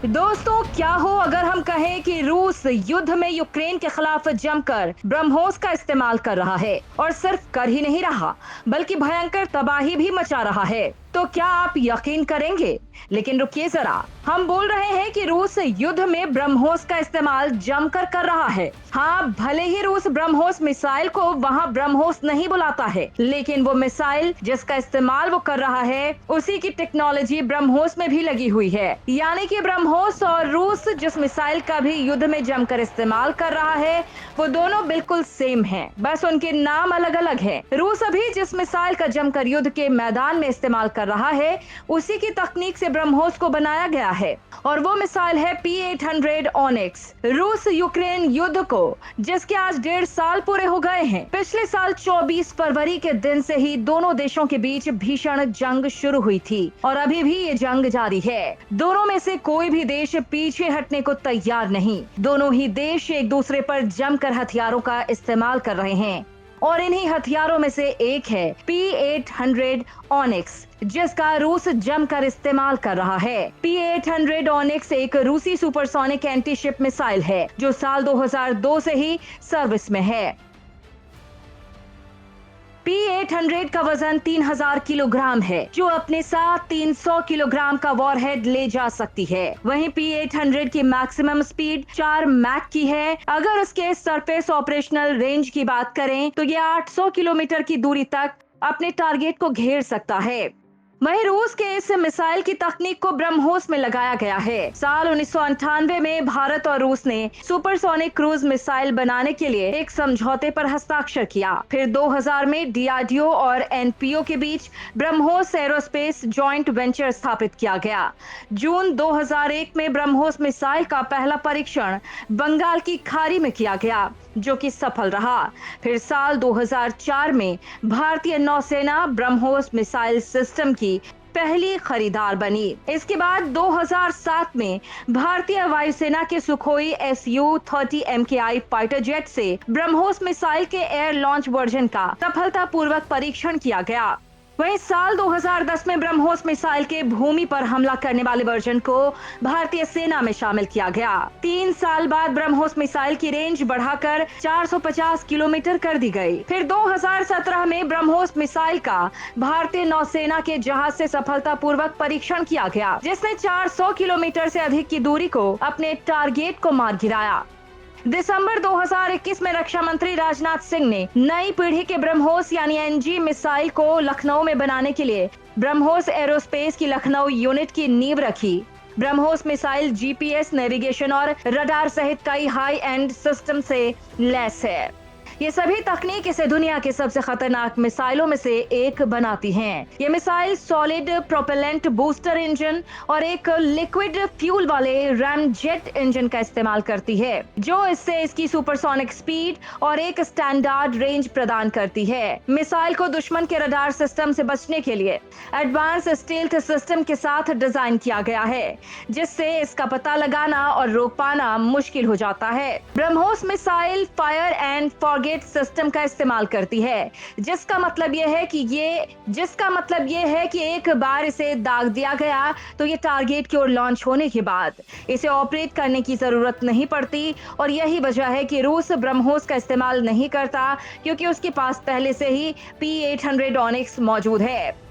दोस्तों, क्या हो अगर हम कहें कि रूस युद्ध में यूक्रेन के खिलाफ जमकर ब्रह्मोस का इस्तेमाल कर रहा है और सिर्फ कर ही नहीं रहा बल्कि भयंकर तबाही भी मचा रहा है। तो क्या आप यकीन करेंगे? लेकिन रुकिए जरा, हम बोल रहे हैं कि रूस युद्ध में ब्रह्मोस का इस्तेमाल जमकर कर रहा है। हाँ, भले ही रूस ब्रह्मोस मिसाइल को वहाँ ब्रह्मोस नहीं बुलाता है, लेकिन वो मिसाइल जिसका इस्तेमाल वो कर रहा है उसी की टेक्नोलॉजी ब्रह्मोस में भी लगी हुई है। यानी कि ब्रह्मोस और रूस जिस मिसाइल का भी युद्ध में जमकर इस्तेमाल कर रहा है वो दोनों बिल्कुल सेम हैं, बस उनके नाम अलग अलग हैं। रूस अभी जिस मिसाइल का जमकर युद्ध के मैदान में इस्तेमाल कर रहा है उसी की तकनीक से ब्रह्मोस को बनाया गया है और वो मिसाइल है P-800 ऑनिक्स। रूस यूक्रेन युद्ध को जिसके आज 1.5 साल पूरे हो गए हैं, पिछले साल 24 फरवरी के दिन से ही दोनों देशों के बीच भीषण जंग शुरू हुई थी और अभी भी ये जंग जारी है। दोनों में से कोई भी देश पीछे हटने को तैयार नहीं। दोनों ही देश एक दूसरे पर जमकर हथियारों का इस्तेमाल कर रहे हैं और इन्हीं हथियारों में से एक है P-800 ऑनिक्स, जिसका रूस जमकर इस्तेमाल कर रहा है। P-800 ऑनिक्स एक रूसी सुपरसोनिक एंटी-शिप मिसाइल है जो साल 2002 से ही सर्विस में है। P-800 का वजन 3000 किलोग्राम है जो अपने साथ 300 किलोग्राम का वॉरहेड ले जा सकती है। वहीं P-800 की मैक्सिमम स्पीड 4 मैक की है। अगर उसके सरफेस ऑपरेशनल रेंज की बात करें तो ये 800 किलोमीटर की दूरी तक अपने टारगेट को घेर सकता है। वहीं रूस के इस मिसाइल की तकनीक को ब्रह्मोस में लगाया गया है। साल 1998 में भारत और रूस ने सुपरसोनिक क्रूज मिसाइल बनाने के लिए एक समझौते पर हस्ताक्षर किया। फिर 2000 में DRDO और NPO के बीच ब्रह्मोस एरोस्पेस जॉइंट वेंचर स्थापित किया गया। जून 2001 में ब्रह्मोस मिसाइल का पहला परीक्षण बंगाल की खाड़ी में किया गया जो कि सफल रहा। फिर साल 2004 में भारतीय नौसेना ब्रह्मोस मिसाइल सिस्टम की पहली खरीदार बनी। इसके बाद 2007 में भारतीय वायुसेना के Sukhoi Su-30 MKI fighter jet से ब्रह्मोस मिसाइल के एयर लॉन्च वर्जन का सफलतापूर्वक परीक्षण किया गया। वहीं साल 2010 में ब्रह्मोस मिसाइल के भूमि पर हमला करने वाले वर्जन को भारतीय सेना में शामिल किया गया। 3 साल बाद ब्रह्मोस मिसाइल की रेंज बढ़ाकर 450 किलोमीटर कर दी गई। फिर 2017 में ब्रह्मोस मिसाइल का भारतीय नौसेना के जहाज से सफलतापूर्वक परीक्षण किया गया, जिसने 400 किलोमीटर से अधिक की दूरी को अपने टारगेट को मार गिराया। दिसंबर 2021 में रक्षा मंत्री राजनाथ सिंह ने नई पीढ़ी के ब्रह्मोस यानी NG मिसाइल को लखनऊ में बनाने के लिए ब्रह्मोस एरोस्पेस की लखनऊ यूनिट की नींव रखी। ब्रह्मोस मिसाइल GPS नेविगेशन और रडार सहित कई हाई एंड सिस्टम से लैस है। ये सभी तकनीक इसे दुनिया के सबसे खतरनाक मिसाइलों में से एक बनाती हैं। ये missile solid propellant booster engine और एक लिक्विड फ्यूल वाले रैमजेट इंजन का इस्तेमाल करती है जो इससे इसकी सुपरसोनिक स्पीड और एक स्टैंडर्ड रेंज प्रदान करती है। मिसाइल को दुश्मन के रडार सिस्टम से बचने के लिए एडवांस स्टील्थ सिस्टम के साथ डिजाइन किया गया है, जिससे इसका पता लगाना और रोक पाना मुश्किल हो जाता है। BrahMos missile fire and forget system का इस्तेमाल करती है, जिसका मतलब ये है कि एक बार इसे दाग दिया गया तो ये टारगेट की ओर लॉन्च होने के बाद इसे ऑपरेट करने की जरूरत नहीं पड़ती और यही वजह है कि रूस ब्रह्मोस का इस्तेमाल नहीं करता, क्योंकि उसके पास पहले से ही P-800 ऑनिक्स मौजूद है।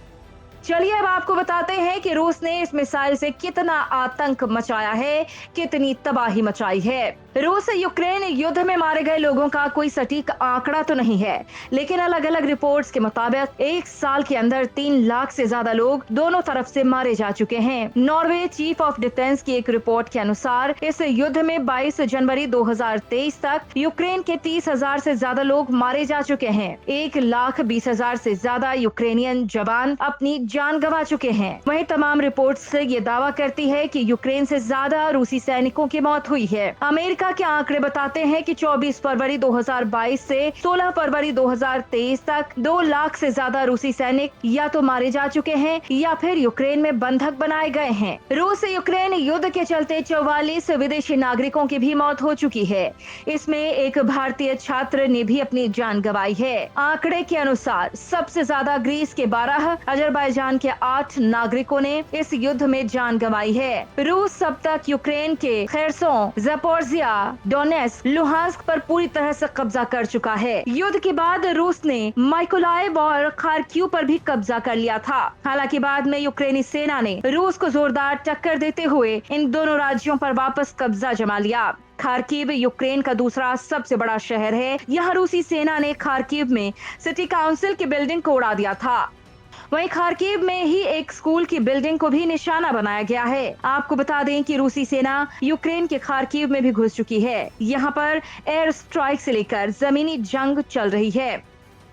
चलिए अब आपको बताते हैं कि रूस ने इस मिसाइल से कितना आतंक मचाया है, कितनी तबाही मचाई है। रूस यूक्रेन युद्ध में मारे गए लोगों का कोई सटीक आंकड़ा तो नहीं है, लेकिन अलग अलग रिपोर्ट्स के मुताबिक 1 साल के अंदर 3 लाख से ज्यादा लोग दोनों तरफ से मारे जा चुके हैं। नॉर्वे चीफ ऑफ डिफेंस की एक रिपोर्ट के अनुसार इस युद्ध में 22 जनवरी 2023 तक यूक्रेन के 30,000 से ज्यादा लोग मारे जा चुके हैं। 1,20,000 से ज्यादा यूक्रेनियन जवान अपनी जान गंवा चुके हैं। वहीं तमाम रिपोर्ट्स ये दावा करती है कि यूक्रेन से ज्यादा रूसी सैनिकों की मौत हुई है। अमेरिका अमेरिका के आंकड़े बताते हैं कि 24 फरवरी 2022 से 16 फरवरी 2023 तक 2 लाख से ज्यादा रूसी सैनिक या तो मारे जा चुके हैं या फिर यूक्रेन में बंधक बनाए गए हैं। रूस से यूक्रेन युद्ध के चलते 44 विदेशी नागरिकों की भी मौत हो चुकी है। इसमें एक भारतीय छात्र ने भी अपनी जान गंवाई है। आंकड़े के अनुसार सबसे ज्यादा ग्रीस के 12, अजरबैजान के 8 नागरिकों ने इस युद्ध में जान गंवाई है। रूस अब तक यूक्रेन के खेर्सोन, ज़पोरिज़िया, डोनेट्स्क, लुहांस्क पर पूरी तरह से कब्जा कर चुका है। युद्ध के बाद रूस ने माइकोलाइव और खार्किव पर भी कब्जा कर लिया था। हालांकि बाद में यूक्रेनी सेना ने रूस को जोरदार टक्कर देते हुए इन दोनों राज्यों पर वापस कब्जा जमा लिया। खार्किव यूक्रेन का दूसरा सबसे बड़ा शहर है। यहाँ रूसी सेना ने खार्किव में सिटी काउंसिल की बिल्डिंग को उड़ा दिया था। वहीं खार्किव में ही एक स्कूल की बिल्डिंग को भी निशाना बनाया गया है। आपको बता दें कि रूसी सेना यूक्रेन के खार्किव में भी घुस चुकी है। यहाँ पर एयर स्ट्राइक से लेकर जमीनी जंग चल रही है।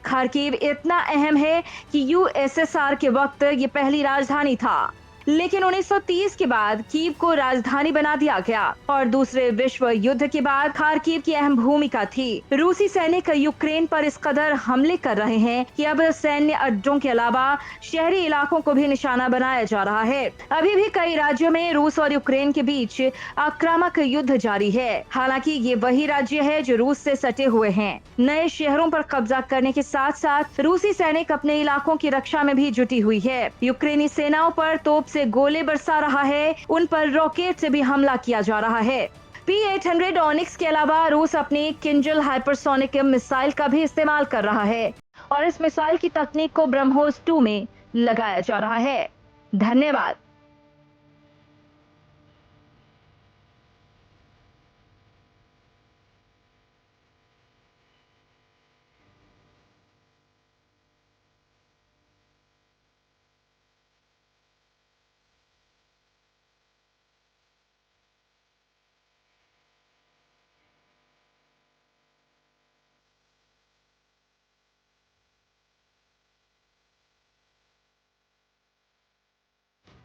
खार्किव इतना अहम है कि यूएसएसआर के वक्त ये पहली राजधानी था, लेकिन 1930 के बाद कीव को राजधानी बना दिया गया और दूसरे विश्व युद्ध के बाद खार्किव की अहम भूमिका थी। रूसी सैनिक यूक्रेन पर इस कदर हमले कर रहे हैं कि अब सैन्य अड्डों के अलावा शहरी इलाकों को भी निशाना बनाया जा रहा है। अभी भी कई राज्यों में रूस और यूक्रेन के बीच आक्रामक युद्ध जारी है। हालांकि ये वही राज्य है जो रूस से सटे हुए हैं। नए शहरों पर कब्जा करने के साथ साथ रूसी सैनिक अपने इलाकों की रक्षा में भी जुटी हुई है। यूक्रेनी सेनाओं पर तोप से गोले बरसा रहा है, उन पर रॉकेट से भी हमला किया जा रहा है। P-800 ऑनिक्स के अलावा रूस अपनी किंजल हाइपरसोनिक मिसाइल का भी इस्तेमाल कर रहा है और इस मिसाइल की तकनीक को ब्रह्मोस 2 में लगाया जा रहा है। धन्यवाद।